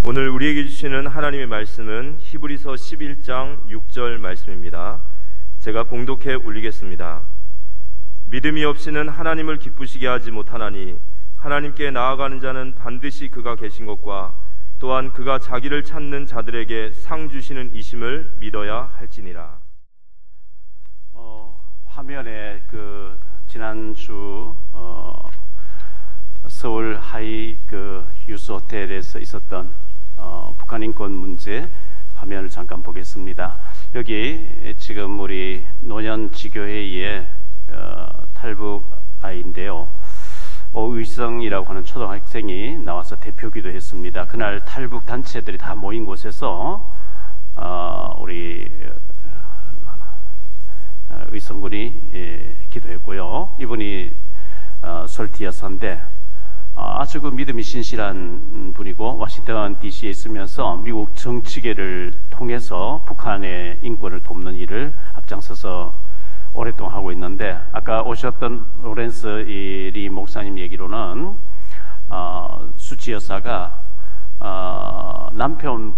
오늘 우리에게 주시는 하나님의 말씀은 히브리서 11장 6절 말씀입니다. 제가 봉독해 올리겠습니다. 믿음이 없이는 하나님을 기쁘시게 하지 못하나니 하나님께 나아가는 자는 반드시 그가 계신 것과 또한 그가 자기를 찾는 자들에게 상 주시는 이심을 믿어야 할지니라. 화면에 지난주 서울 하이 유스 호텔에서 있었던 북한 인권 문제 화면을 잠깐 보겠습니다. 여기 지금 우리 노년지교회의 탈북 아이인데요. 오의성이라고 하는 초등학생이 나와서 대표기도 했습니다. 그날 탈북 단체들이 다 모인 곳에서 우리 의성군이 기도했고요. 이분이 솔티 여사인데 아주 믿음이 신실한 분이고 워싱턴 DC에 있으면서 미국 정치계를 통해서 북한의 인권을 돕는 일을 앞장서서 오랫동안 하고 있는데, 아까 오셨던 로렌스 리 목사님 얘기로는 수치 여사가 남편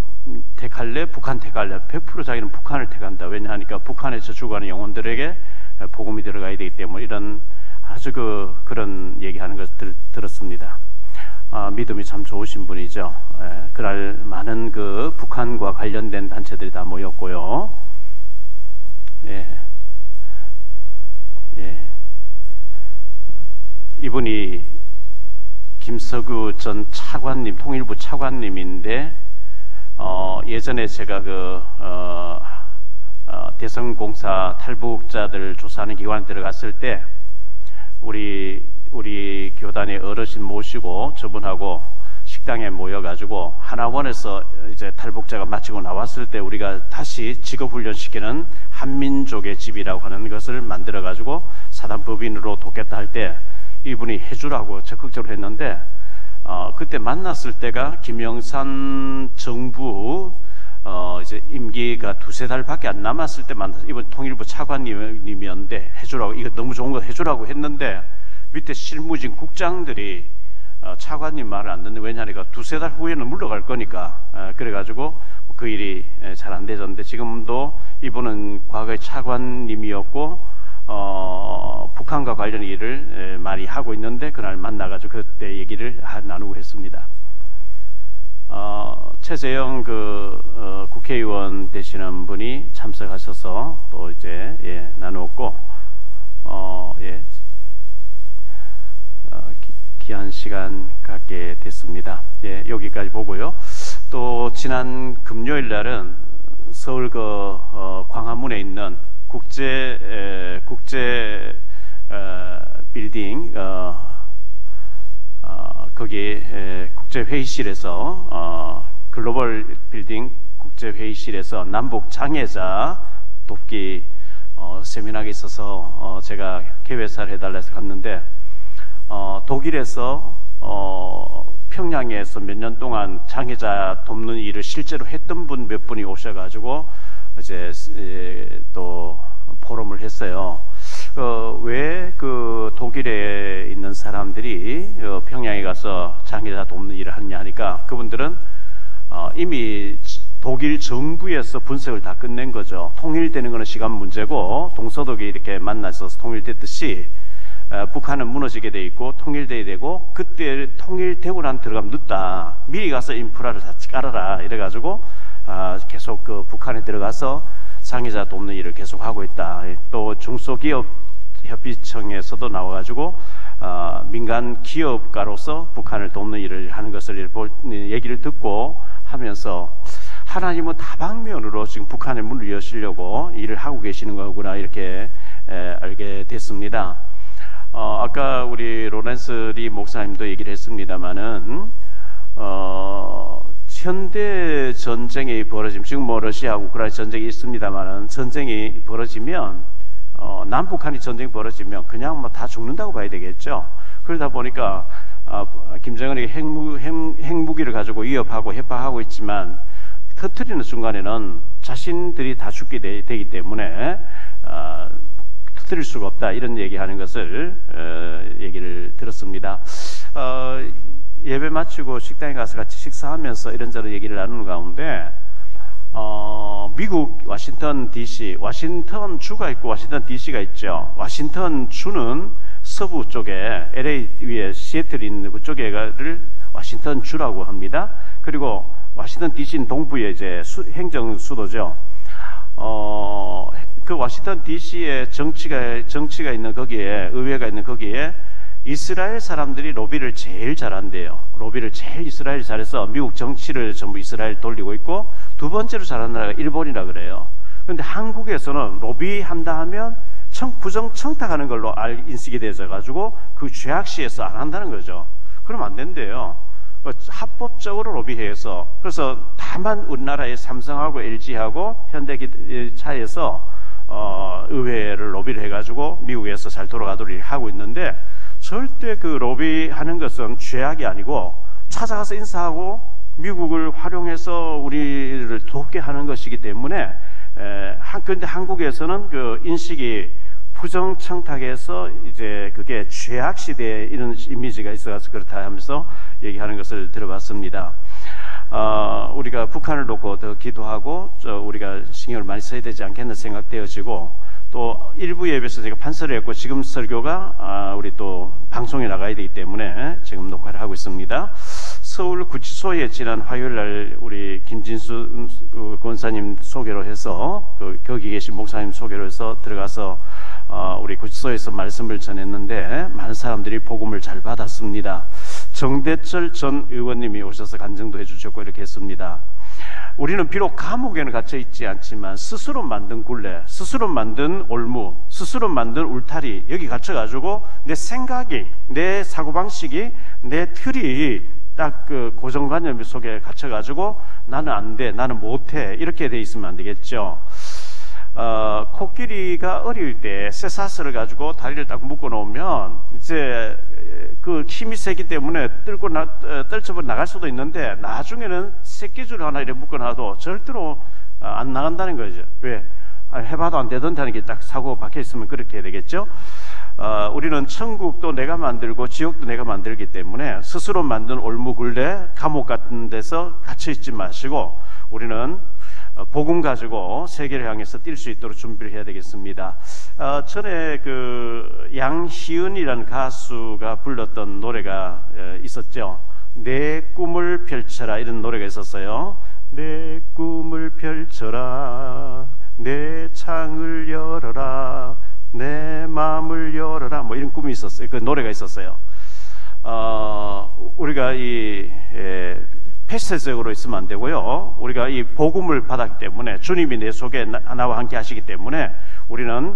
택할래? 북한 택할래? 100% 자기는 북한을 택한다. 왜냐하니까 북한에서 죽어가는 영혼들에게 복음이 들어가야 되기 때문에 이런 아주 그런 얘기하는 것을 들었습니다. 믿음이 참 좋으신 분이죠. 그날 많은 북한과 관련된 단체들이 다 모였고요. 이분이 김석우 전 차관님, 통일부 차관님인데 예전에 제가 대성공사 탈북자들 조사하는 기관에 들어갔을 때 우리 교단의 어르신 모시고 저분하고 식당에 모여가지고 하나원에서 이제 탈북자가 마치고 나왔을 때 우리가 다시 직업훈련시키는 한민족의 집이라고 하는 것을 만들어가지고 사단법인으로 돕겠다 할 때 이분이 해주라고 적극적으로 했는데 그때 만났을 때가 김영삼 정부 이제 임기가 2-3달밖에 안 남았을 때 만나서 이번 통일부 차관님이었는데 해주라고, 이거 너무 좋은 거 해주라고 했는데 밑에 실무진 국장들이 차관님 말을 안 듣는, 왜냐하니까 2-3달 후에는 물러갈 거니까. 그래가지고 그 일이 잘 안 되졌는데, 지금도 이분은 과거에 차관님이었고 북한과 관련 일을 많이 하고 있는데 그날 만나가지고 그때 얘기를 나누고 했습니다. 최재형 국회의원 되시는 분이 참석하셔서 또 이제 나누었고 귀한 시간 갖게 됐습니다. 여기까지 보고요. 또 지난 금요일 날은 서울 광화문에 있는 국제 빌딩 거기 국제회의실에서 글로벌 빌딩 국제회의실에서 남북 장애자 돕기 세미나가 있어서 제가 개회사를 해달라 해서 갔는데 독일에서 평양에서 몇 년 동안 장애자 돕는 일을 실제로 했던 분 몇 분이 오셔가지고 이제 또 포럼을 했어요. 왜 독일에 있는 사람들이 평양에 가서 장애자 돕는 일을 하느냐 하니까 그분들은 이미 독일 정부에서 분석을 다 끝낸 거죠. 통일되는 것은 시간 문제고 동서독이 이렇게 만나서 통일됐듯이 북한은 무너지게 돼 있고 통일돼야 되고, 그때 통일되고 난 들어가면 늦다. 미리 가서 인프라를 다 깔아라. 이래가지고 계속 북한에 들어가서 장애자 돕는 일을 계속 하고 있다. 또 중소기업 협의청에서도 나와가지고 민간 기업가로서 북한을 돕는 일을 하는 것을 얘기를 듣고 하면서 하나님은 다방면으로 지금 북한의 문을 여시려고 일을 하고 계시는 거구나, 이렇게 알게 됐습니다. 아까 우리 로렌스 리 목사님도 얘기를 했습니다마는 현대 전쟁이 벌어지면, 지금 러시아하고 우크라이나 전쟁이 있습니다마는 전쟁이 벌어지면 남북한이 전쟁이 벌어지면 그냥 다 죽는다고 봐야 되겠죠. 그러다 보니까 김정은이 핵무기를 가지고 위협하고 해파하고 있지만 터뜨리는 순간에는 자신들이 다 죽게 되기 때문에 터뜨릴 수가 없다, 이런 얘기하는 것을 얘기를 들었습니다. 예배 마치고 식당에 가서 같이 식사하면서 이런저런 얘기를 나누는 가운데 미국 워싱턴 DC, 워싱턴 주가 있고 워싱턴 DC가 있죠. 워싱턴 주는 서부 쪽에 LA 위에 시애틀이 있는 그쪽에를 워싱턴 주라고 합니다. 그리고 워싱턴 DC는 동부의 이제 행정 수도죠. 그 워싱턴 DC에 정치가 있는 거기에, 의회가 있는 거기에 이스라엘 사람들이 로비를 제일 잘한대요. 로비를 제일 이스라엘이 잘해서 미국 정치를 전부 이스라엘 돌리고 있고, 두 번째로 잘하는 나라가 일본이라 그래요. 그런데 한국에서는 로비한다 하면 부정 청탁하는 걸로 인식이 되어 가지고 그 죄악시에서 안 한다는 거죠. 그러면 안 된대요. 합법적으로 로비해서, 그래서 다만 우리나라의 삼성하고 LG하고 현대차에서 의회를 로비를 해가지고 미국에서 잘 돌아가도록 하고 있는데, 절대 그 로비하는 것은 죄악이 아니고 찾아가서 인사하고 미국을 활용해서 우리를 돕게 하는 것이기 때문에, 그런데 한국에서는 그 인식이 부정청탁에서 이제 그게 죄악 시대에 이런 이미지가 있어서 그렇다 하면서 얘기하는 것을 들어봤습니다. 우리가 북한을 놓고 더 기도하고 우리가 신경을 많이 써야 되지 않겠나 생각되어지고, 또 일부 예배에서 제가 판서를 했고 지금 설교가 우리 또 방송에 나가야 되기 때문에 지금 녹화를 하고 있습니다. 서울 구치소에 지난 화요일 날 우리 김진수 권사님 소개로 해서 거기 계신 목사님 소개로 해서 들어가서 우리 구치소에서 말씀을 전했는데 많은 사람들이 복음을 잘 받았습니다. 정대철 전 의원님이 오셔서 간증도 해주셨고 이렇게 했습니다. 우리는 비록 감옥에는 갇혀 있지 않지만 스스로 만든 굴레, 스스로 만든 올무, 스스로 만든 울타리, 여기 갇혀가지고 내 생각이, 내 사고방식이, 내 틀이 딱 그 고정관념 속에 갇혀가지고 나는 안 돼, 나는 못해, 이렇게 돼 있으면 안 되겠죠. 코끼리가 어릴 때 쇠사슬을 가지고 다리를 딱 묶어 놓으면 이제 그 힘이 세기 때문에 떨쳐버 나갈 수도 있는데, 나중에는 새끼줄 하나 이렇게 묶어 놔도 절대로 안 나간다는 거죠. 왜? 해봐도 안 되던데 하는 게 딱 사고 박혀 있으면 그렇게 해야 되겠죠. 우리는 천국도 내가 만들고 지옥도 내가 만들기 때문에 스스로 만든 올무굴레, 감옥 같은 데서 갇혀 있지 마시고 우리는 복음 가지고 세계를 향해서 뛸 수 있도록 준비를 해야 되겠습니다. 전에 그 양희은이라는 가수가 불렀던 노래가 있었죠. 내 꿈을 펼쳐라, 이런 노래가 있었어요. 내 꿈을 펼쳐라, 내 창을 열어라, 내 마음을 열어라, 뭐 이런 꿈이 있었어요. 그 노래가 있었어요. 우리가 이 패시적으로 있으면 안 되고요. 우리가 이 복음을 받았기 때문에, 주님이 내 속에 나와 함께 하시기 때문에 우리는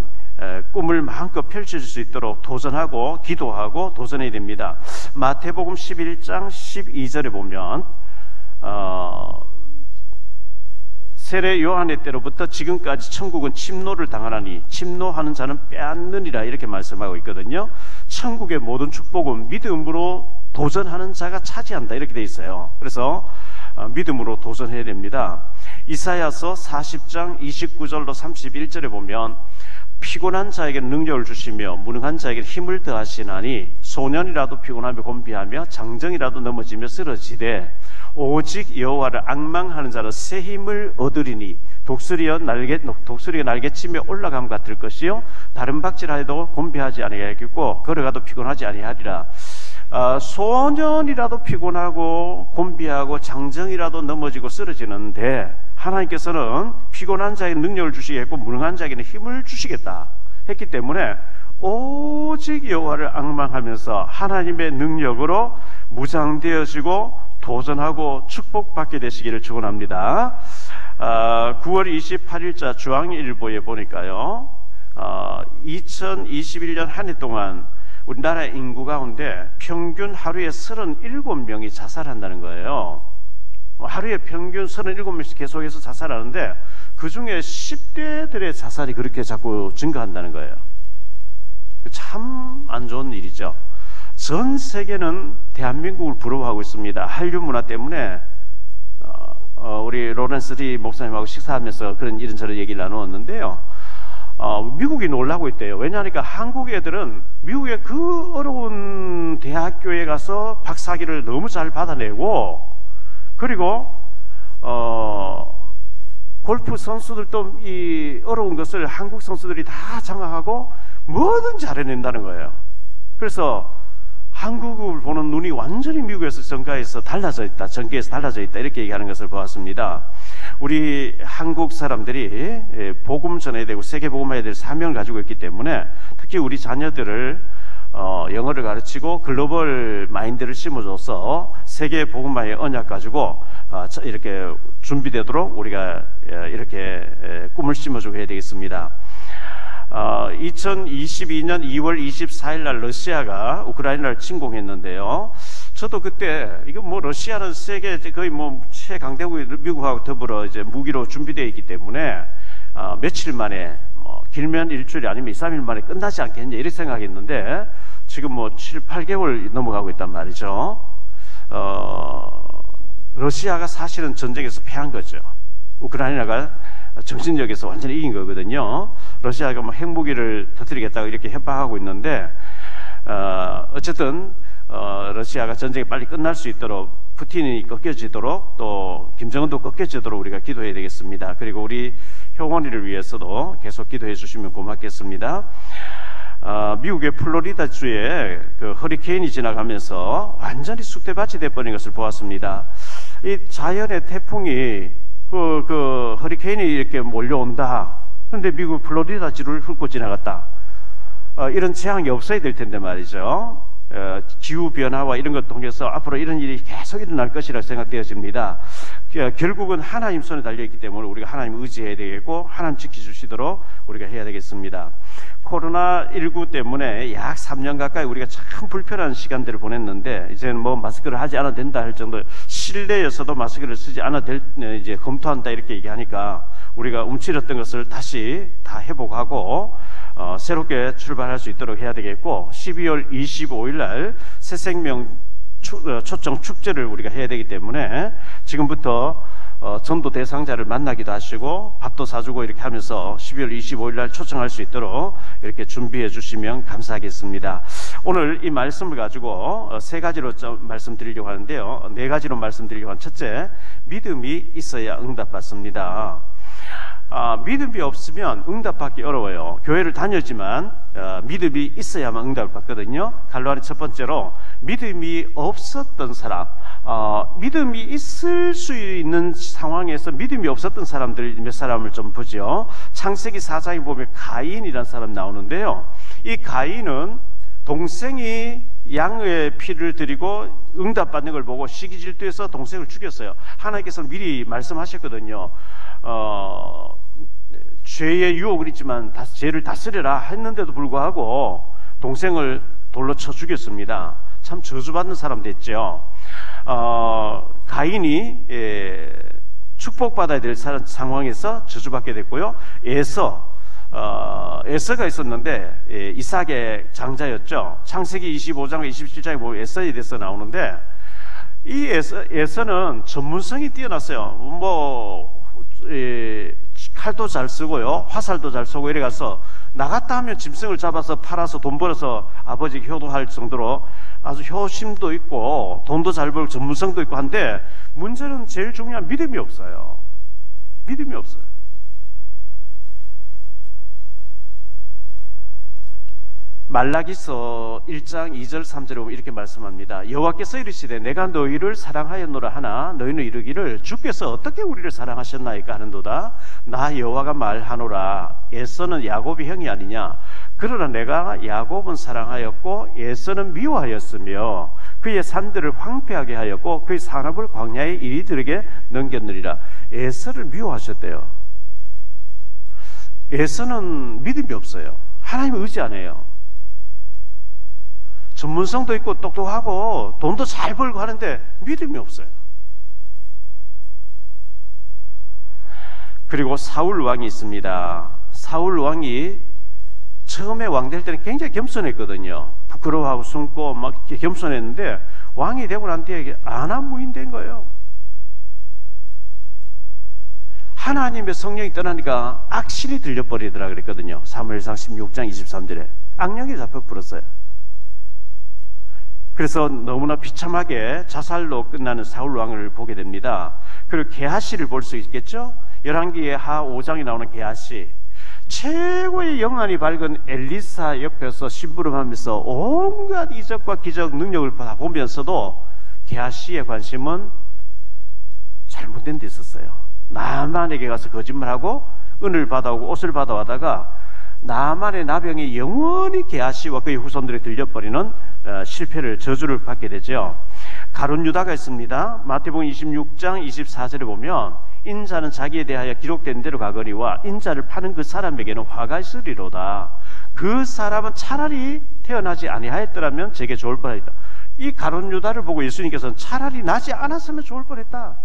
꿈을 마음껏 펼칠 수 있도록 도전하고 기도하고 도전해야 됩니다. 마태복음 11장 12절에 보면 세례 요한의 때로부터 지금까지 천국은 침노를 당하나니 침노하는 자는 빼앗느니라, 이렇게 말씀하고 있거든요. 천국의 모든 축복은 믿음으로 도전하는 자가 차지한다, 이렇게 돼 있어요. 그래서 믿음으로 도전해야 됩니다. 이사야서 40장 29절로 31절에 보면 피곤한 자에게 능력을 주시며 무능한 자에게 힘을 더하시나니 소년이라도 피곤하며 곤비하며 장정이라도 넘어지며 쓰러지되 오직 여호와를 앙망하는 자는 새 힘을 얻으리니 독수리가 날개치며 올라감 같을 것이요 다른 박질하여도 곤비하지 아니하겠고 걸어가도 피곤하지 아니하리라. 소년이라도 피곤하고 곤비하고 장정이라도 넘어지고 쓰러지는데 하나님께서는 피곤한 자에게 능력을 주시겠고 무능한 자에게는 힘을 주시겠다 했기 때문에 오직 여호와를 앙망하면서 하나님의 능력으로 무장되어지고 도전하고 축복받게 되시기를 축원합니다. 9월 28일자 중앙일보에 보니까요, 2021년 한 해 동안 우리나라 인구 가운데 평균 하루에 37명이 자살한다는 거예요. 하루에 평균 37명씩 계속해서 자살하는데 그 중에 10대들의 자살이 그렇게 자꾸 증가한다는 거예요. 참 안 좋은 일이죠. 전 세계는 대한민국을 부러워하고 있습니다. 한류 문화 때문에 우리 로렌스 리 목사님하고 식사하면서 그런 이런저런 얘기를 나누었는데요. 미국이 놀라고 있대요. 왜냐하니까 한국 애들은 미국의 그 어려운 대학교에 가서 박사학위를 너무 잘 받아내고, 그리고 골프 선수들도 이 어려운 것을 한국 선수들이 다 장악하고 뭐든 잘해낸다는 거예요. 그래서 한국을 보는 눈이 완전히 미국에서 전개해서 달라져 있다, 이렇게 얘기하는 것을 보았습니다. 우리 한국 사람들이 복음 전해야 되고 세계 복음화해야 될 사명을 가지고 있기 때문에 특히 우리 자녀들을 영어를 가르치고 글로벌 마인드를 심어줘서 세계 복음화의 언약 가지고 이렇게 준비되도록 우리가 이렇게 꿈을 심어주고 해야 되겠습니다. 2022년 2월 24일 날 러시아가 우크라이나를 침공했는데요. 저도 그때 이거 뭐 러시아는 세계 거의 뭐 최강대국 미국하고 더불어 이제 무기로 준비되어 있기 때문에 며칠 만에 뭐 길면 일주일이 아니면 2, 3일 만에 끝나지 않겠냐 이렇게 생각했는데 지금 뭐 7, 8개월 넘어가고 있단 말이죠. 러시아가 사실은 전쟁에서 패한 거죠. 우크라이나가 정신력에서 완전히 이긴 거거든요. 러시아가 뭐 핵무기를 터뜨리겠다고 이렇게 협박하고 있는데 어쨌든 러시아가 전쟁이 빨리 끝날 수 있도록 푸틴이 꺾여지도록 또 김정은도 꺾여지도록 우리가 기도해야 되겠습니다. 그리고 우리 효원이를 위해서도 계속 기도해 주시면 고맙겠습니다. 미국의 플로리다주에 그 허리케인이 지나가면서 완전히 쑥대밭이 돼버린 것을 보았습니다. 이 자연의 태풍이 그 허리케인이 이렇게 몰려온다. 그런데 미국 플로리다주를 훑고 지나갔다. 이런 재앙이 없어야 될 텐데 말이죠. 기후변화와 이런 것 통해서 앞으로 이런 일이 계속 일어날 것이라 생각되어집니다. 결국은 하나님 손에 달려있기 때문에 우리가 하나님 의지해야 되겠고 하나님 지켜주시도록 우리가 해야 되겠습니다. 코로나19 때문에 약 3년 가까이 우리가 참 불편한 시간들을 보냈는데 이제는 뭐 마스크를 하지 않아도 된다 할 정도, 실내에서도 마스크를 쓰지 않아도 이제 검토한다 이렇게 얘기하니까 우리가 움츠렸던 것을 다시 다 회복하고 새롭게 출발할 수 있도록 해야 되겠고 12월 25일 날 새생명 초청 축제를 우리가 해야 되기 때문에 지금부터 전도 대상자를 만나기도 하시고 밥도 사주고 이렇게 하면서 12월 25일 날 초청할 수 있도록 이렇게 준비해 주시면 감사하겠습니다. 오늘 이 말씀을 가지고 세 가지로 말씀드리려고 하는데요. 네 가지로 말씀드리려고 하는 첫째, 믿음이 있어야 응답받습니다. 믿음이 없으면 응답받기 어려워요. 교회를 다녔지만 믿음이 있어야만 응답을 받거든요. 갈로아리 첫 번째로 믿음이 없었던 사람, 믿음이 있을 수 있는 상황에서 믿음이 없었던 사람들 몇 사람을 좀 보죠. 창세기 4장에 보면 가인이라는 사람 나오는데요. 이 가인은 동생이 양의 피를 드리고 응답받는 걸 보고 시기질투해서 동생을 죽였어요. 하나님께서는 미리 말씀하셨거든요. 죄의 유혹은 있지만 죄를 다스려라 했는데도 불구하고 동생을 돌로 쳐 죽였습니다. 참 저주받는 사람 됐죠. 가인이 축복받아야 될 상황에서 저주받게 됐고요. 에서가 있었는데 이삭의 장자였죠. 창세기 25장 27장에 보면 에서에 대해서 나오는데 이 에서는 전문성이 뛰어났어요. 칼도 잘 쓰고요, 화살도 잘 쏘고 이래 가서 나갔다 하면 짐승을 잡아서 팔아서 돈 벌어서 아버지에게 효도할 정도로 아주 효심도 있고 돈도 잘 벌고 전문성도 있고 한데 문제는 제일 중요한 믿음이 없어요. 믿음이 없어요. 말라기서 1장 2절 3절에 보면 이렇게 말씀합니다. 여호와께서 이르시되 내가 너희를 사랑하였노라 하나 너희는 이르기를 주께서 어떻게 우리를 사랑하셨나이까 하는도다. 나 여호와가 말하노라 에서는 야곱이 형이 아니냐. 그러나 내가 야곱은 사랑하였고 에서는 미워하였으며 그의 산들을 황폐하게 하였고 그의 산업을 광야의 이리들에게 넘겼느니라. 에서를 미워하셨대요. 에서는 믿음이 없어요. 하나님을 의지 안 해요. 전문성도 있고 똑똑하고 돈도 잘 벌고 하는데 믿음이 없어요. 그리고 사울 왕이 있습니다. 사울 왕이 처음에 왕 될 때는 굉장히 겸손했거든요. 부끄러워하고 숨고 막 겸손했는데 왕이 되고 난 뒤에 안하무인 된 거예요. 하나님의 성령이 떠나니까 악신이 들려버리더라 그랬거든요. 사무엘상 16장 23절에 악령이 잡혀 불었어요. 그래서 너무나 비참하게 자살로 끝나는 사울 왕을 보게 됩니다. 그리고 게하시를 볼 수 있겠죠. 열왕기의 하 5장에 나오는 게하시, 최고의 영안이 밝은 엘리사 옆에서 심부름하면서 온갖 이적과 기적 능력을 보면서도 게하시의 관심은 잘못된 데 있었어요. 나만에게 가서 거짓말하고 은을 받아오고 옷을 받아와다가 나만의 나병이 영원히 게하시와 그의 후손들에 들려버리는 실패를, 저주를 받게 되죠. 가룟 유다가 있습니다. 마태복음 26장 24절에 보면 인자는 자기에 대하여 기록된 대로 가거니와 인자를 파는 그 사람에게는 화가 있으리로다. 그 사람은 차라리 태어나지 아니하였더라면 제게 좋을 뻔했다. 이 가룟 유다를 보고 예수님께서는 차라리 나지 않았으면 좋을 뻔했다.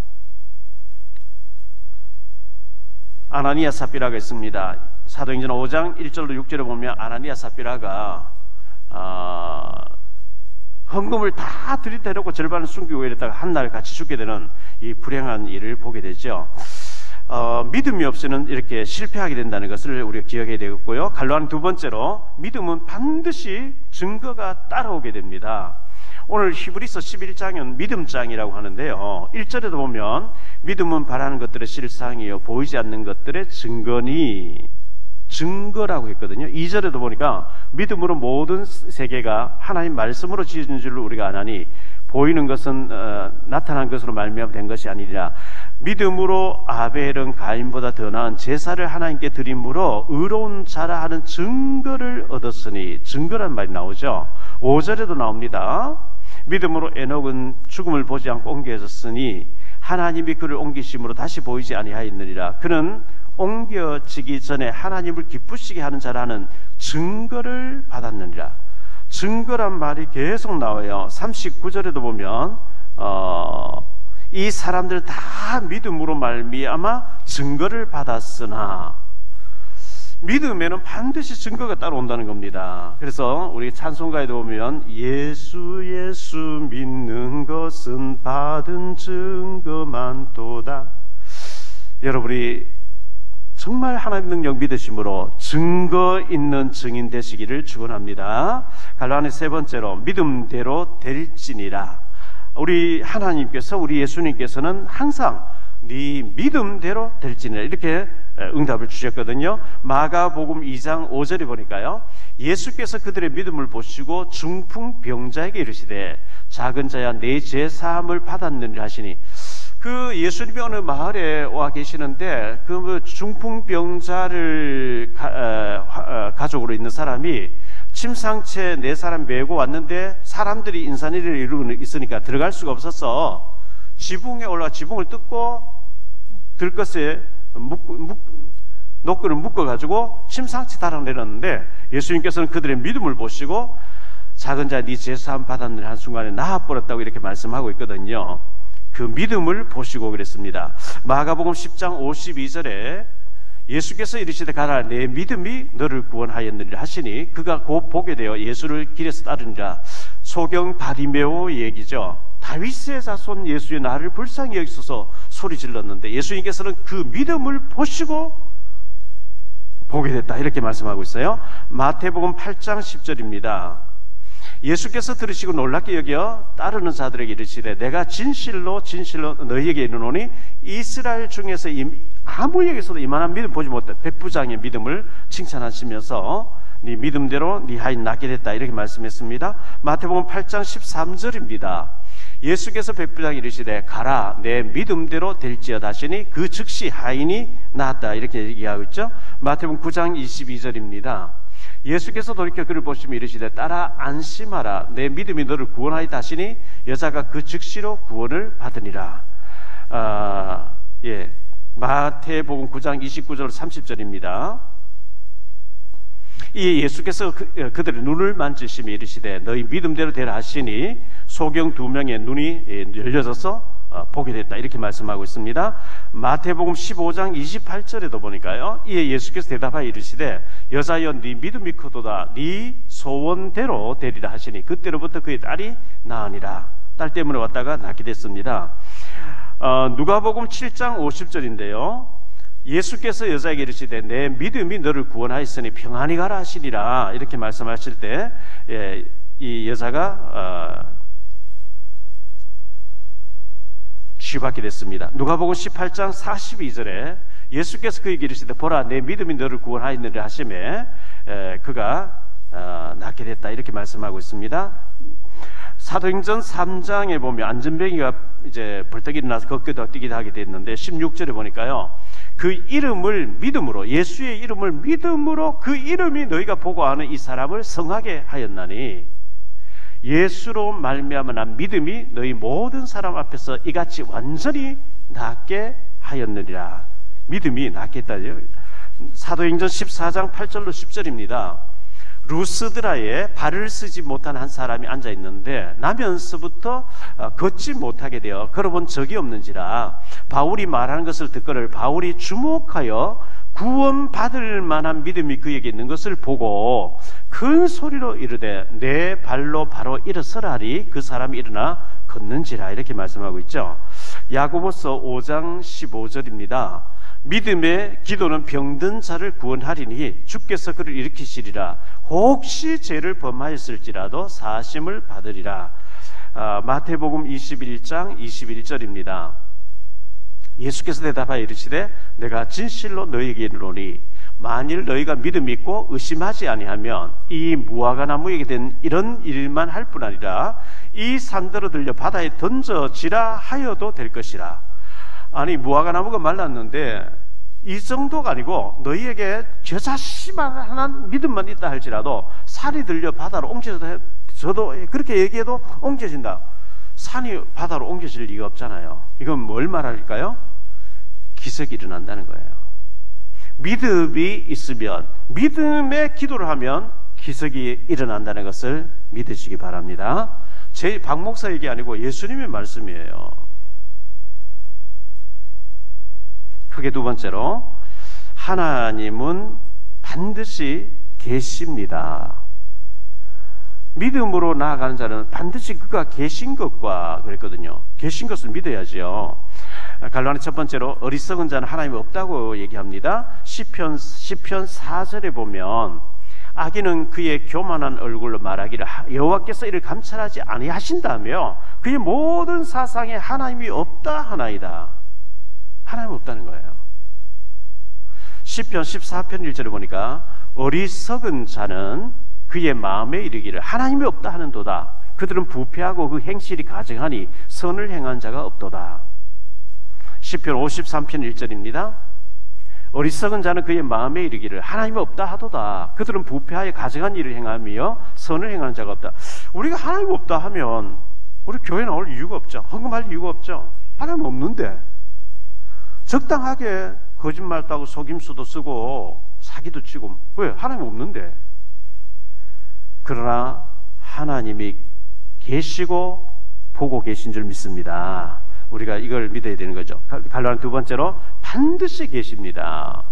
아나니아 삽비라가 있습니다. 사도행전 5장 1절로 6절에 보면 아나니아 삽비라가 헌금을 다 들이대놓고 절반을 숨기고 이랬다가 한날 같이 죽게 되는 이 불행한 일을 보게 되죠. 믿음이 없이는 이렇게 실패하게 된다는 것을 우리가 기억해야 되겠고요. 갈로한 두 번째로, 믿음은 반드시 증거가 따라오게 됩니다. 오늘 히브리서 11장은 믿음장이라고 하는데요, 1절에도 보면 믿음은 바라는 것들의 실상이요 보이지 않는 것들의 증거니, 증거라고 했거든요. 2절에도 보니까 믿음으로 모든 세계가 하나님 말씀으로 지어진 줄 우리가 아나니 보이는 것은 나타난 것으로 말미암아 된 것이 아니라 믿음으로 아벨은 가인보다 더 나은 제사를 하나님께 드림으로 의로운 자라 하는 증거를 얻었으니, 증거란 말이 나오죠. 5절에도 나옵니다. 믿음으로 에녹은 죽음을 보지 않고 옮겨졌으니 하나님이 그를 옮기심으로 다시 보이지 아니하였느니라. 그는 옮겨지기 전에 하나님을 기쁘시게 하는 자라는 증거를 받았느니라. 증거란 말이 계속 나와요. 39절에도 보면 이 사람들 다 믿음으로 말미암아 증거를 받았으나, 믿음에는 반드시 증거가 따라온다는 겁니다. 그래서 우리 찬송가에도 보면 예수 예수 믿는 것은 받은 증거만도다. 여러분이 정말 하나님 능력 믿으심으로 증거 있는 증인 되시기를 축원합니다. 갈라디아 세 번째로, 믿음대로 될지니라. 우리 하나님께서, 우리 예수님께서는 항상 네 믿음대로 될지니라 이렇게 응답을 주셨거든요. 마가복음 2장 5절에 보니까요, 예수께서 그들의 믿음을 보시고 중풍병자에게 이르시되 작은 자야 내 죄 사함을 받았느니라 하시니, 그 예수님이 어느 마을에 와 계시는데 그 중풍병자를 가족으로 있는 사람이 침상채 4사람 메고 왔는데 사람들이 인산일을 이루고 있으니까 들어갈 수가 없어서 지붕에 올라가 지붕을 뜯고 들것에 노끈을 묶어가지고 침상채 달아내렸는데, 예수님께서는 그들의 믿음을 보시고 작은 자 네 죄사함 받았느니 한순간에 나아버렸다고 이렇게 말씀하고 있거든요. 그 믿음을 보시고 그랬습니다. 마가복음 10장 52절에 예수께서 이르시되 가라 내 믿음이 너를 구원하였느니라 하시니 그가 곧 보게 되어 예수를 길에서 따르니라. 소경 바디메오 얘기죠. 다윗의 자손 예수의 나를 불쌍히 여기소서 소리 질렀는데 예수님께서는 그 믿음을 보시고 보게 됐다 이렇게 말씀하고 있어요. 마태복음 8장 10절입니다. 예수께서 들으시고 놀랍게 여겨 따르는 자들에게 이르시되 내가 진실로 너희에게 이르노니 이스라엘 중에서 아무에게서도 이만한 믿음 보지 못해. 백부장의 믿음을 칭찬하시면서 네 믿음대로 네 하인 낫게 됐다 이렇게 말씀했습니다. 마태복음 8장 13절입니다. 예수께서 백부장이 이르시되 가라 내 믿음대로 될지어다 하시니 그 즉시 하인이 나았다 이렇게 얘기하고 있죠. 마태복음 9장 22절입니다. 예수께서 돌이켜 그를 보시며 이르시되 따라 안심하라 내 믿음이 너를 구원하였다 하시니 여자가 그 즉시로 구원을 받으니라. 마태복음 9장 29절 30절입니다. 이 예수께서 그들의 눈을 만지시며 이르시되 너희 믿음대로 되라 하시니 소경 2명의 눈이 열려져서 보게 됐다 이렇게 말씀하고 있습니다. 마태복음 15장 28절에도 보니까요, 이에 예수께서 대답하여 이르시되 여자여 네 믿음이 크도다 네 소원대로 되리라 하시니 그때로부터 그의 딸이 나으니라. 딸 때문에 왔다가 낳게 됐습니다. 누가복음 7장 50절인데요 예수께서 여자에게 이르시되 내 믿음이 너를 구원하였으니 평안히 가라 하시리라 이렇게 말씀하실 때 이 여자가 치유받게 됐습니다. 누가복음 18장 42절에 예수께서 그에게 이르시되 보라 내 믿음이 너를 구원하였느니라 하시매 그가 낫게 됐다 이렇게 말씀하고 있습니다. 사도행전 3장에 보면 안전뱅이가 이제 벌떡 일어나서 걷기도 뛰기도 하게 됐는데 16절에 보니까요 그 이름을 믿음으로 예수의 이름을 믿음으로 그 이름이 너희가 보고 아는 이 사람을 성하게 하였나니 예수로 말미암아 난 믿음이 너희 모든 사람 앞에서 이같이 완전히 낫게 하였느니라. 믿음이 낫게 했다죠. 사도행전 14장 8절로 10절입니다. 루스드라에 발을 쓰지 못한 한 사람이 앉아 있는데 나면서부터 걷지 못하게 되어 걸어본 적이 없는지라 바울이 말하는 것을 듣거늘 바울이 주목하여 구원받을 만한 믿음이 그에게 있는 것을 보고 큰 소리로 이르되 내 발로 바로 일어서라리 그 사람이 일어나 걷는지라 이렇게 말씀하고 있죠. 야고보서 5장 15절입니다. 믿음의 기도는 병든 자를 구원하리니 주께서 그를 일으키시리라. 혹시 죄를 범하였을지라도 사심을 받으리라. 마태복음 21장 21절입니다. 예수께서 대답하여 이르시되 내가 진실로 너희에게 이르노니 만일 너희가 믿음이 있고 의심하지 아니하면 이 무화과나무에게 된 이런 일만 할 뿐 아니라 이 산더러 들려 바다에 던져지라 하여도 될 것이라. 아니 무화과나무가 말랐는데 이 정도가 아니고 너희에게 겨자씨만한 믿음만 있다 할지라도 산이 들려 바다로 옮겨져도 그렇게 얘기해도 옮겨진다. 산이 바다로 옮겨질 리가 없잖아요. 이건 뭘 말할까요? 기적이 일어난다는 거예요. 믿음이 있으면 믿음의 기도를 하면 기적이 일어난다는 것을 믿으시기 바랍니다. 제 박 목사 얘기 아니고 예수님의 말씀이에요. 크게 두 번째로 하나님은 반드시 계십니다. 믿음으로 나아가는 자는 반드시 그가 계신 것과 그랬거든요. 계신 것을 믿어야지요. 갈라니 첫 번째로 어리석은 자는 하나님이 없다고 얘기합니다. 시편 4절에 보면 악인은 그의 교만한 얼굴로 말하기를 여호와께서 이를 감찰하지 아니하신다며 그의 모든 사상에 하나님이 없다 하나이다. 하나님 없다는 거예요. 시편 14편 1절에 보니까 어리석은 자는 그의 마음에 이르기를 하나님이 없다 하는도다. 그들은 부패하고 그 행실이 가증하니 선을 행한 자가 없도다. 시편 53편 1절입니다. 어리석은 자는 그의 마음에 이르기를 하나님이 없다 하도다. 그들은 부패하여 가증한 일을 행하며 선을 행하는 자가 없다. 우리가 하나님 없다 하면 우리 교회 나올 이유가 없죠. 헌금할 이유가 없죠. 하나님 없는데 적당하게 거짓말도 하고 속임수도 쓰고 사기도 치고 왜? 하나님 없는데. 그러나 하나님이 계시고 보고 계신 줄 믿습니다. 우리가 이걸 믿어야 되는 거죠. 갈라니 두 번째로 반드시 계십니다.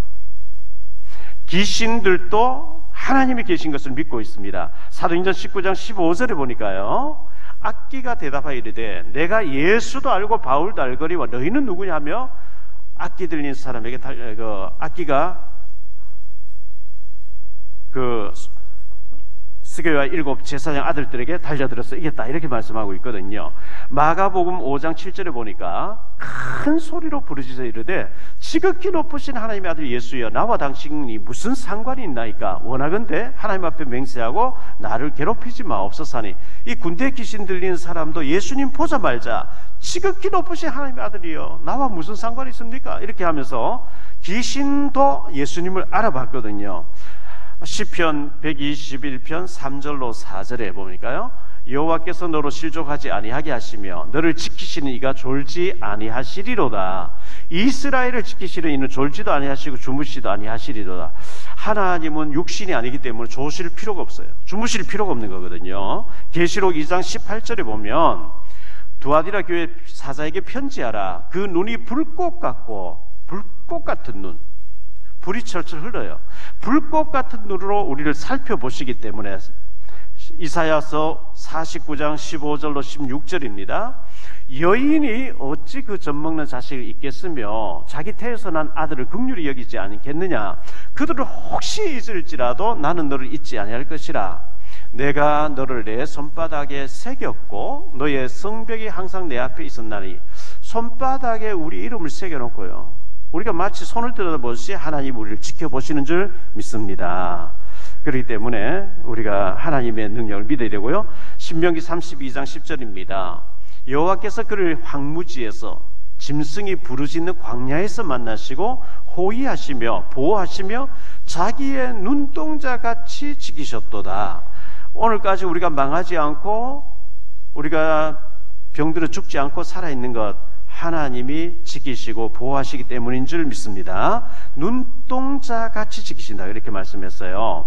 귀신들도 하나님이 계신 것을 믿고 있습니다. 사도행전 19장 15절에 보니까요 악기가 대답하여 이르되 내가 예수도 알고 바울도 알거니와 너희는 누구냐 하며 악기 들린 사람에게 악기가 스게와 7 제사장 아들들에게 달려들어서 이겼다 이렇게 말씀하고 있거든요. 마가복음 5장 7절에 보니까 큰 소리로 부르짖어 이르되 지극히 높으신 하나님의 아들 예수여 나와 당신이 무슨 상관이 있나이까 원하건대 하나님 앞에 맹세하고 나를 괴롭히지 마옵소서하니 이 군대 귀신 들리는 사람도 예수님 보자말자 지극히 높으신 하나님의 아들이여 나와 무슨 상관이 있습니까? 이렇게 하면서 귀신도 예수님을 알아봤거든요. 시편 121편 3절로 4절에 보니까요 여호와께서 너로 실족하지 아니하게 하시며 너를 지키시는 이가 졸지 아니하시리로다. 이스라엘을 지키시는 이는 졸지도 아니하시고 주무시도 아니하시리로다. 하나님은 육신이 아니기 때문에 조실 필요가 없어요. 주무실 필요가 없는 거거든요. 계시록 2장 18절에 보면 두아디라 교회 사자에게 편지하라. 그 눈이 불꽃 같고 불꽃 같은 눈 불이 철철 흘러요. 불꽃 같은 눈으로 우리를 살펴보시기 때문에 이사야서 49장 15절로 16절입니다. 여인이 어찌 그 젖먹는 자식을 잊겠으며 자기 태에서 난 아들을 긍휼히 여기지 않겠느냐. 그들을 혹시 잊을지라도 나는 너를 잊지 아니할 것이라. 내가 너를 내 손바닥에 새겼고 너의 성벽이 항상 내 앞에 있었나니. 손바닥에 우리 이름을 새겨놓고요, 우리가 마치 손을 들어보듯이 하나님 우리를 지켜보시는 줄 믿습니다. 그렇기 때문에 우리가 하나님의 능력을 믿어야 되고요. 신명기 32장 10절입니다. 여호와께서 그를 황무지에서 짐승이 부르짖는 광야에서 만나시고 호위하시며 보호하시며 자기의 눈동자같이 지키셨도다. 오늘까지 우리가 망하지 않고 우리가 병들어 죽지 않고 살아있는 것 하나님이 지키시고 보호하시기 때문인 줄 믿습니다. 눈동자같이 지키신다 이렇게 말씀했어요.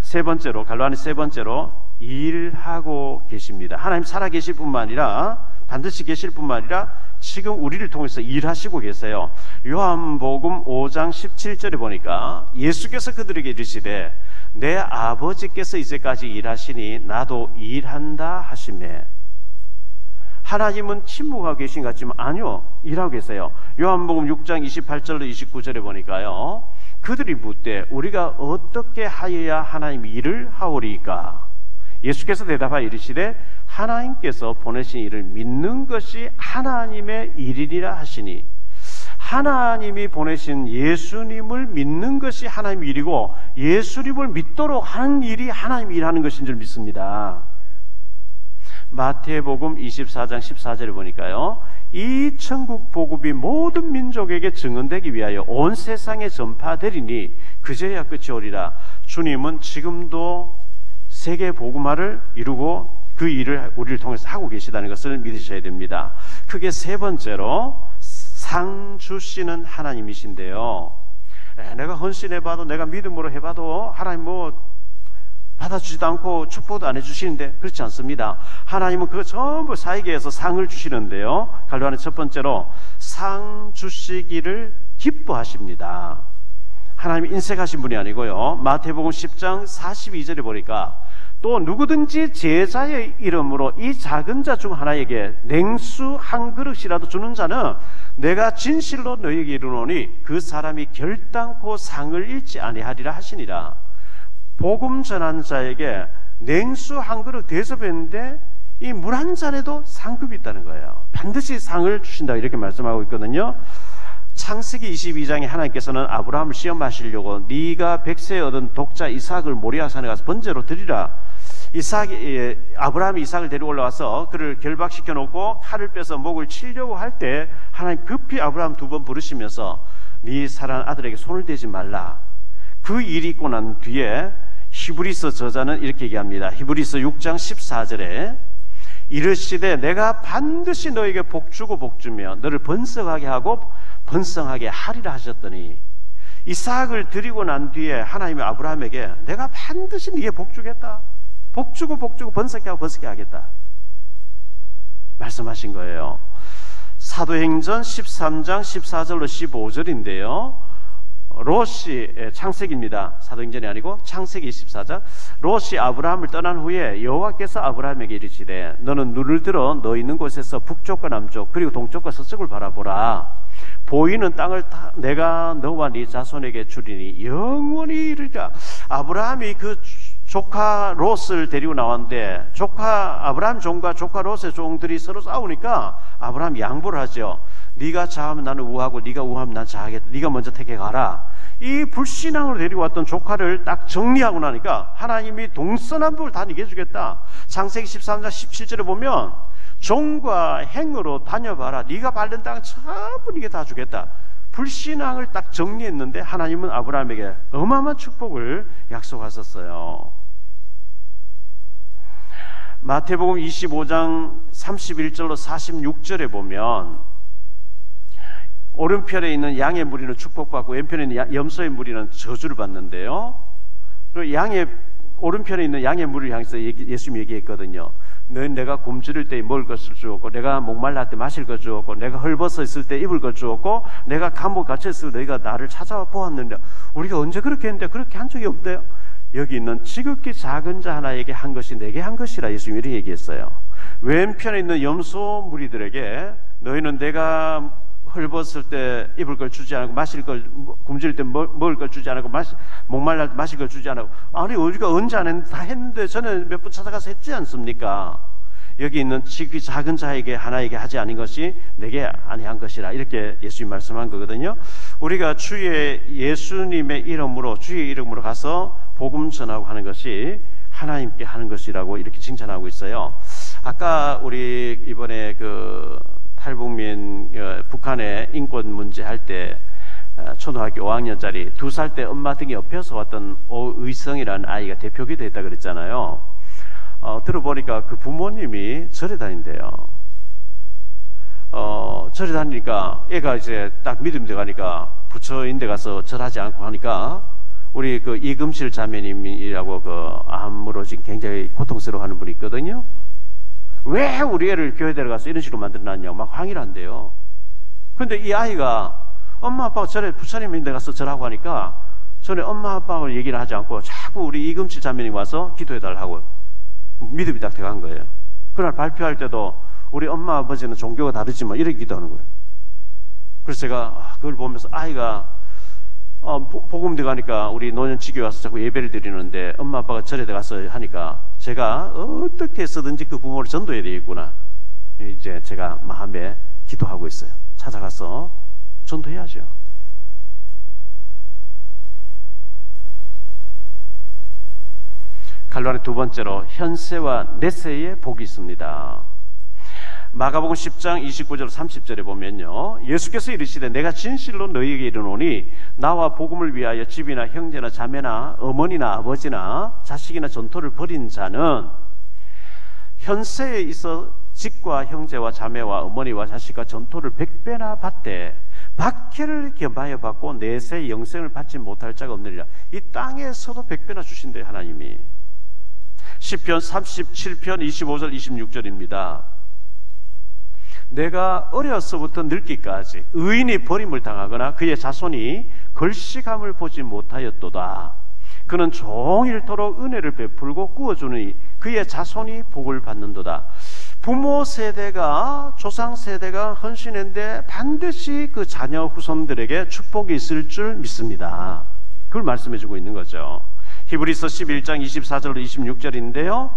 세 번째로, 갈로안의 세 번째로 일하고 계십니다. 하나님 살아계실 뿐만 아니라 반드시 계실 뿐만 아니라 지금 우리를 통해서 일하시고 계세요. 요한복음 5장 17절에 보니까 예수께서 그들에게 이르시되 내 아버지께서 이제까지 일하시니 나도 일한다 하시매. 하나님은 침묵하고 계신 것 같지만 아니요, 일하고 계세요. 요한복음 6장 28절로 29절에 보니까요, 그들이 묻되 우리가 어떻게 하여야 하나님 일을 하오리까? 예수께서 대답하여 이르시되 하나님께서 보내신 일을 믿는 것이 하나님의 일이라 하시니. 하나님이 보내신 예수님을 믿는 것이 하나님의 일이고 예수님을 믿도록 하는 일이 하나님이 일하는 것인 줄 믿습니다. 마태복음 24장 14절에 보니까요, 이 천국 복음이 모든 민족에게 증언되기 위하여 온 세상에 전파되리니 그제야 끝이 오리라. 주님은 지금도 세계 복음화를 이루고 그 일을 우리를 통해서 하고 계시다는 것을 믿으셔야 됩니다. 크게 세 번째로 상 주시는 하나님이신데요, 내가 헌신해봐도 내가 믿음으로 해봐도 하나님 받아주지도 않고 축복도 안 해주시는데 그렇지 않습니다. 하나님은 그거 전부 사에게서 상을 주시는데요, 갈로안의 첫 번째로 상 주시기를 기뻐하십니다. 하나님이 인색하신 분이 아니고요, 마태복음 10장 42절에 보니까 또 누구든지 제자의 이름으로 이 작은 자 중 하나에게 냉수 한 그릇이라도 주는 자는 내가 진실로 너희에게 이르노니 그 사람이 결단코 상을 잃지 아니하리라 하시니라. 복음 전한 자에게 냉수 한 그릇 대접했는데 이 물 한 잔에도 상급이 있다는 거예요. 반드시 상을 주신다 이렇게 말씀하고 있거든요. 창세기 22장에 하나님께서는 아브라함을 시험하시려고 네가 백세에 얻은 독자 이삭을 모리아 산에 가서 번제로 드리라. 아브라함이 이삭을 데리고 올라와서 그를 결박시켜 놓고 칼을 빼서 목을 치려고 할 때 하나님 급히 아브라함 두 번 부르시면서 네 사랑하는 아들에게 손을 대지 말라. 그 일이 있고 난 뒤에 히브리서 저자는 이렇게 얘기합니다. 히브리서 6장 14절에 이르시되 내가 반드시 너에게 복주고 복주며 너를 번성하게 하고 번성하게 하리라 하셨더니, 이삭을 드리고 난 뒤에 하나님이 아브라함에게 내가 반드시 네게 복주겠다, 복주고 복주고 번성하게 하고 번성하게 하겠다 말씀하신 거예요. 사도행전 13장 14절로 15절인데요 롯이, 창세기입니다. 사도행전이 아니고 창세기 24장. 롯이 아브라함을 떠난 후에 여호와께서 아브라함에게 이르시되 너는 눈을 들어 너 있는 곳에서 북쪽과 남쪽 그리고 동쪽과 서쪽을 바라보라. 보이는 땅을 내가 너와 네 자손에게 주리니 영원히 이르리라. 아브라함이 그 조카 롯을 데리고 나왔는데 아브라함 종과 조카 롯의 종들이 서로 싸우니까 아브라함이 양보를 하죠. 네가 좌하면 나는 우하고 네가 우하면 난 좌하겠다. 네가 먼저 택해가라. 이 불신앙으로 데리고 왔던 조카를 딱 정리하고 나니까 하나님이 동서남북을 다 네게 주겠다. 창세기 13장 17절에 보면 종과 행으로 다녀봐라. 네가 밟는 땅 전부 네게 다 주겠다. 불신앙을 딱 정리했는데 하나님은 아브라함에게 어마어마한 축복을 약속하셨어요. 마태복음 25장 31절로 46절에 보면 오른편에 있는 양의 무리는 축복받고 왼편에 있는 염소의 무리는 저주를 받는데요, 그 오른편에 있는 양의 무리를 향해서 예수님이 얘기했거든요. 너는 내가 굶주릴 때 먹을 것을 주었고, 내가 목말라 때 마실 것 주었고, 내가 헐벗어 있을 때 입을 것 주었고, 내가 감옥 갇혔을 때 너희가 나를 찾아와 보았는데 우리가 언제 그렇게 했는데 그렇게 한 적이 없대요. 여기 있는 지극히 작은 자 하나에게 한 것이 내게 한 것이라 예수님이 이렇게 얘기했어요. 왼편에 있는 염소 무리들에게 너희는 내가 헐벗을 때 입을 걸 주지 않고 마실 걸 굶주릴 때 먹을 걸 주지 않고 목말랄 때 마실 걸 주지 않고 아니 우리가 언제 안 했는데 다 했는데 전에 몇 번 찾아가서 했지 않습니까? 여기 있는 지극히 작은 자에게 하나에게 하지 않은 것이 내게 아니한 것이라 이렇게 예수님 말씀한 거거든요. 우리가 주의 예수님의 이름으로 주의 이름으로 가서 복음 전하고 하는 것이 하나님께 하는 것이라고 이렇게 칭찬하고 있어요. 아까 우리 이번에 그 탈북민 북한의 인권 문제 할 때 초등학교 5학년짜리 2살 때 엄마 등에 업혀서 왔던 오의성이라는 아이가 대표기도 했다 그랬잖아요. 들어보니까 그 부모님이 절에 다닌대요. 절에 다니니까 애가 이제 딱 믿음 돼가니까 부처인데 가서 절하지 않고 하니까 우리 그 이금실 자매님이라고 그 암으로 지금 굉장히 고통스러워하는 분이 있거든요. 왜 우리 애를 교회 데려가서 이런 식으로 만들어놨냐고 막 항의를 한대요. 근데 이 아이가 엄마 아빠가 절에 부처님인데 가서 절하고 하니까 전에 엄마 아빠하고 얘기를 하지 않고 자꾸 우리 이금실 자매님 와서 기도해달라고 믿음이 딱 돼간 거예요. 그날 발표할 때도 우리 엄마 아버지는 종교가 다르지만 이렇게 기도하는 거예요. 그래서 제가 그걸 보면서 아이가 복음 돼가니까 우리 노년치교에 와서 자꾸 예배를 드리는데 엄마 아빠가 절에 가서 하니까 제가 어떻게 해서든지 그 부모를 전도해야 되겠구나. 이제 제가 마음에 기도하고 있어요. 찾아가서 전도해야죠. 갈로안의 두 번째로 현세와 내세의 복이 있습니다. 마가복음 10장 29절 30절에 보면요, 예수께서 이르시되 내가 진실로 너희에게 이르노니 나와 복음을 위하여 집이나 형제나 자매나 어머니나 아버지나 자식이나 전토를 벌인 자는 현세에 있어 집과 형제와 자매와 어머니와 자식과 전토를 100배나 받되 박해를 겸하여 받고 내세 영생을 받지 못할 자가 없느니라. 이 땅에서도 100배나 주신대요, 하나님이. 시편 37편 25절 26절입니다. 내가 어려서부터 늙기까지 의인이 버림을 당하거나 그의 자손이 걸식함을 보지 못하였도다. 그는 종일토록 은혜를 베풀고 꾸어주니 그의 자손이 복을 받는도다. 부모 세대가 조상 세대가 헌신했는데 반드시 그 자녀 후손들에게 축복이 있을 줄 믿습니다. 그걸 말씀해주고 있는 거죠. 히브리서 11장 24절 26절인데요.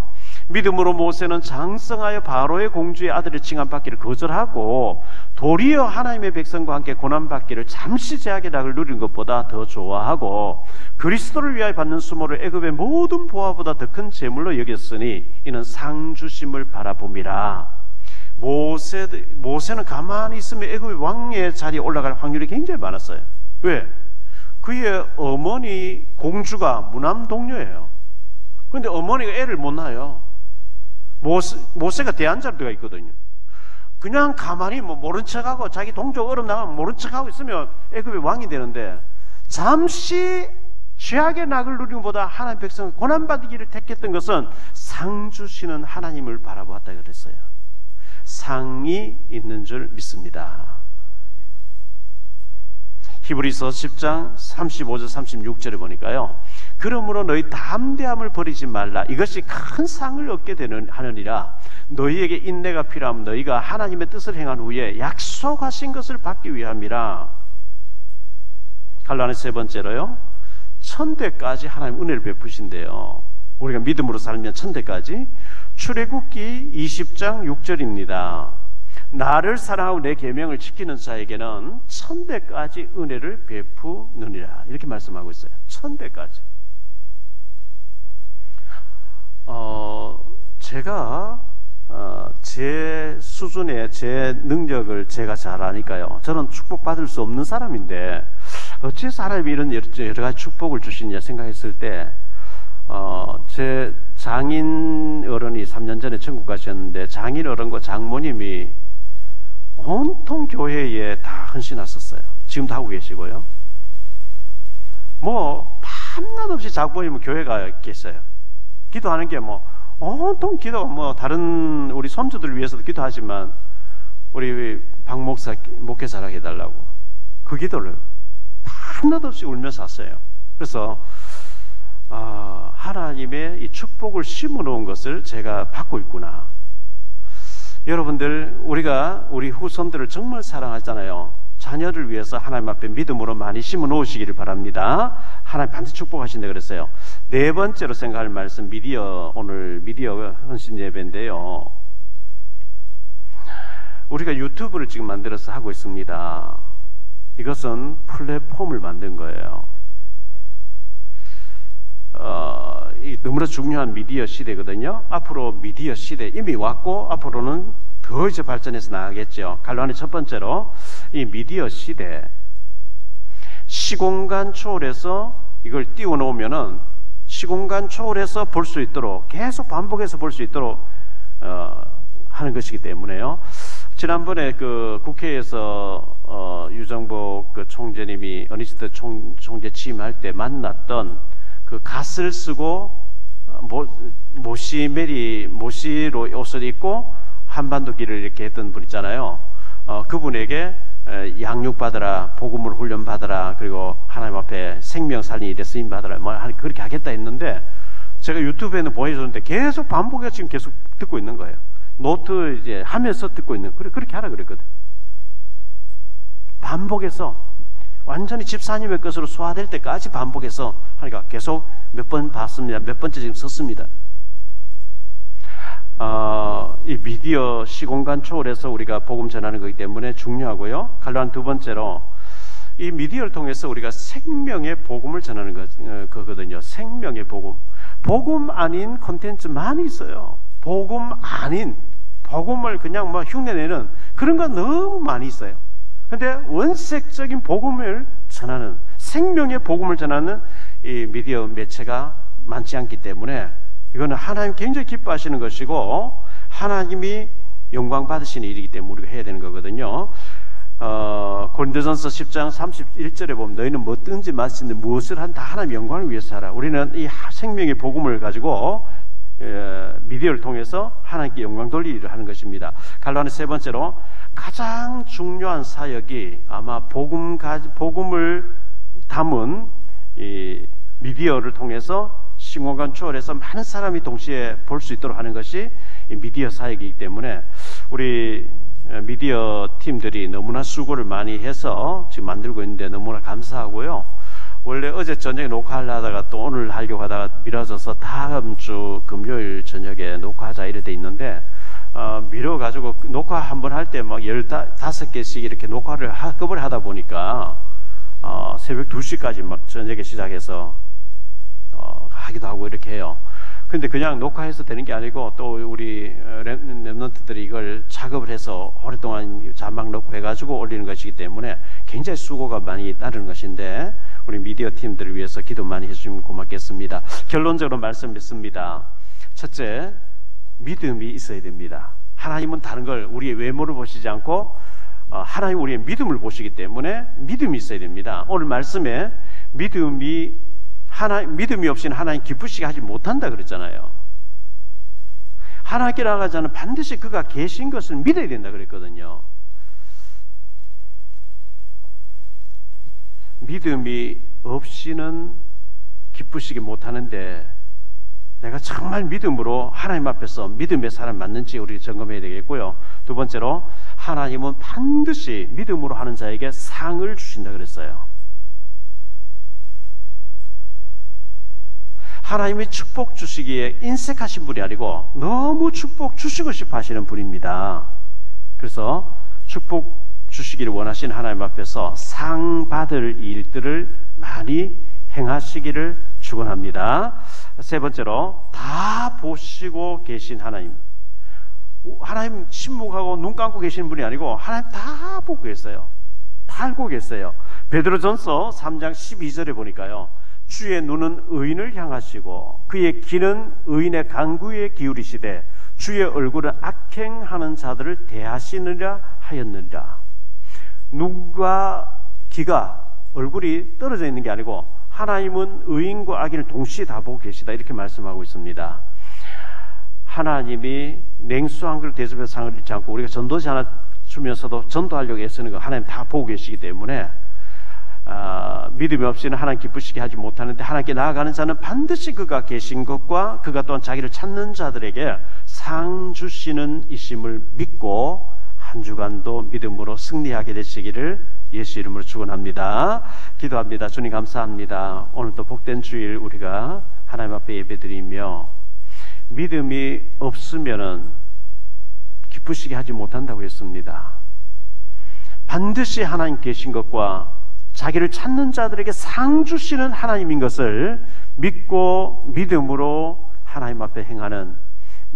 믿음으로 모세는 장성하여 바로의 공주의 아들을 칭함받기를 거절하고 도리어 하나님의 백성과 함께 고난받기를 잠시 제약의 낙을 누리는 것보다 더 좋아하고 그리스도를 위하여 받는 수모를 애굽의 모든 보화보다 더 큰 재물로 여겼으니 이는 상 주심을 바라봄이라. 모세는 가만히 있으면 애굽의 왕의 자리에 올라갈 확률이 굉장히 많았어요. 왜? 그의 어머니 공주가 무남 동료예요. 그런데 어머니가 애를 못 낳아요. 모세가 대안자료가 있거든요. 그냥 가만히 모른 척하고 자기 동족 어름 나가면 모른 척하고 있으면 애굽의 왕이 되는데 잠시 죄악의 낙을 누리는 것보다 하나님 백성을 고난받기를 택했던 것은 상 주시는 하나님을 바라보았다 그랬어요. 상이 있는 줄 믿습니다. 히브리서 10장 35절 36절에 보니까요, 그러므로 너희 담대함을 버리지 말라. 이것이 큰 상을 얻게 하느니라. 너희에게 인내가 필요하면 너희가 하나님의 뜻을 행한 후에 약속하신 것을 받기 위함이라. 갈라는 세 번째로요, 천대까지 하나님 은혜를 베푸신대요. 우리가 믿음으로 살면 천대까지. 출애굽기 20장 6절입니다. 나를 사랑하고 내 계명을 지키는 자에게는 천대까지 은혜를 베푸느니라. 이렇게 말씀하고 있어요. 천대까지. 제가 제 수준의 제 능력을 제가 잘 아니까요. 저는 축복받을 수 없는 사람인데 어찌 하나님이 이런 여러 가지 축복을 주시냐 생각했을 때 제 장인 어른이 3년 전에 천국 가셨는데 장인 어른과 장모님이 온통 교회에 다 헌신하셨어요. 지금도 하고 계시고요. 밤낮 없이 장모님은 교회 가 계세요. 기도하는 게 온통 기도가 다른 우리 손주들을 위해서도 기도하지만 우리 박 목사 목회 잘하게 해달라고 그 기도를 밤낮 없이 울면서 하세요. 그래서 하나님의 이 축복을 심어놓은 것을 제가 받고 있구나. 여러분들, 우리가 우리 후손들을 정말 사랑하잖아요. 자녀를 위해서 하나님 앞에 믿음으로 많이 심어 놓으시기를 바랍니다. 하나님 반드시 축복하신다 그랬어요. 네 번째로 생각할 말씀, 오늘 미디어 헌신 예배인데요. 우리가 유튜브를 지금 만들어서 하고 있습니다. 이것은 플랫폼을 만든 거예요. 너무나 중요한 미디어 시대거든요. 앞으로 미디어 시대 이미 왔고 앞으로는 더 이제 발전해서 나가겠죠. 갈로안의 첫 번째로 이 미디어 시대, 시공간 초월해서 이걸 띄워놓으면은 시공간 초월해서 볼 수 있도록, 계속 반복해서 볼 수 있도록 하는 것이기 때문에요. 지난번에 그 국회에서 유정복 그 총재님이 어니스트 총재 취임할 때 만났던 그 갓을 쓰고 모시로 옷을 입고 한반도 길을 이렇게 했던 분 있잖아요. 그분에게 양육받아라, 복음을 훈련받아라, 그리고 하나님 앞에 생명 살린 일에 쓰임받아라, 그렇게 하겠다 했는데, 제가 유튜브에는 보여줬는데 계속 반복해서 지금 계속 듣고 있는 거예요. 노트 이제 하면서 듣고 있는, 그렇게 하라 그랬거든. 반복해서 완전히 집사님의 것으로 소화될 때까지 반복해서 하니까 계속 몇 번 봤습니다. 몇 번째 지금 썼습니다. 이 미디어 시공간 초월해서 우리가 복음 전하는 거기 때문에 중요하고요. 갈로안 두 번째로 이 미디어를 통해서 우리가 생명의 복음을 전하는 거거든요. 생명의 복음. 복음 아닌 콘텐츠 많이 있어요. 복음 아닌, 복음을 그냥 뭐 흉내내는 그런 거 너무 많이 있어요. 근데 원색적인 복음을 전하는, 생명의 복음을 전하는 이 미디어 매체가 많지 않기 때문에 이거는 하나님 굉장히 기뻐하시는 것이고 하나님이 영광 받으시는 일이기 때문에 우리가 해야 되는 거거든요. 고린도전서 10장 31절에 보면 너희는 뭐든지 마시는데 무엇을 한다 하나님 영광을 위해서 하라. 우리는 이 생명의 복음을 가지고 미디어를 통해서 하나님께 영광 돌릴 일을 하는 것입니다. 갈로안의 세 번째로 가장 중요한 사역이 아마 복음을 담은 이 미디어를 통해서 시공간 초월해서 많은 사람이 동시에 볼 수 있도록 하는 것이 이 미디어 사역이기 때문에 우리 미디어 팀들이 너무나 수고를 많이 해서 지금 만들고 있는데 너무나 감사하고요. 원래 어제 저녁에 녹화하려다가 또 오늘 하려고 하다가 미뤄져서 다음 주 금요일 저녁에 녹화하자 이래 돼 있는데 미뤄가지고 녹화 한번 할 때 막 15개씩 이렇게 녹화를 한꺼번에 하다 보니까 새벽 2시까지 막 저녁에 시작해서 하기도 하고 이렇게 해요. 근데 그냥 녹화해서 되는 게 아니고 또 우리 랩런트들이 이걸 작업을 해서 오랫동안 자막 넣고 해가지고 올리는 것이기 때문에 굉장히 수고가 많이 따르는 것인데 우리 미디어 팀들을 위해서 기도 많이 해주시면 고맙겠습니다. 결론적으로 말씀드립니다. 첫째, 믿음이 있어야 됩니다. 하나님은 다른 걸 우리의 외모를 보시지 않고 하나님 우리의 믿음을 보시기 때문에 믿음이 있어야 됩니다. 오늘 말씀에 믿음이 없이는 하나님 기쁘시게 하지 못한다 그랬잖아요. 하나님께 나아가자는 반드시 그가 계신 것을 믿어야 된다 그랬거든요. 믿음이 없이는 기쁘시게 못하는데 내가 정말 믿음으로 하나님 앞에서 믿음의 사람 맞는지 우리 점검해야 되겠고요. 두 번째로 하나님은 반드시 믿음으로 하는 자에게 상을 주신다 그랬어요. 하나님이 축복 주시기에 인색하신 분이 아니고 너무 축복 주시고 싶어 하시는 분입니다. 그래서 축복 주시기를 원하시는 하나님 앞에서 상 받을 일들을 많이 행하시기를 축원합니다. 세 번째로 다 보시고 계신 하나님. 하나님 침묵하고 눈 감고 계시는 분이 아니고 하나님 다 보고 계세요. 다 알고 계세요. 베드로전서 3장 12절에 보니까요. 주의 눈은 의인을 향하시고 그의 귀는 의인의 간구에 기울이시되 주의 얼굴은 악행하는 자들을 대하시느라 하였느니라. 눈과 귀가 얼굴이 떨어져 있는 게 아니고 하나님은 의인과 악인을 동시에 다 보고 계시다 이렇게 말씀하고 있습니다. 하나님이 냉수한 그릇 대접해서 상을 잃지 않고 우리가 전도지 하나 주면서도 전도하려고 애쓰는 거 하나님 다 보고 계시기 때문에 믿음이 없이는 하나님 기쁘시게 하지 못하는데 하나님께 나아가는 자는 반드시 그가 계신 것과 그가 또한 자기를 찾는 자들에게 상 주시는 이심을 믿고 한 주간도 믿음으로 승리하게 되시기를 예수 이름으로 축원합니다. 기도합니다. 주님 감사합니다. 오늘도 복된 주일 우리가 하나님 앞에 예배드리며 믿음이 없으면은 기쁘시게 하지 못한다고 했습니다. 반드시 하나님 계신 것과 자기를 찾는 자들에게 상 주시는 하나님인 것을 믿고 믿음으로 하나님 앞에 행하는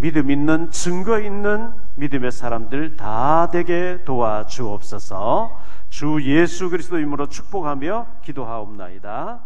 믿음 있는 증거 있는 믿음의 사람들 다 되게 도와주옵소서. 주 예수 그리스도 이름으로 축복하며 기도하옵나이다.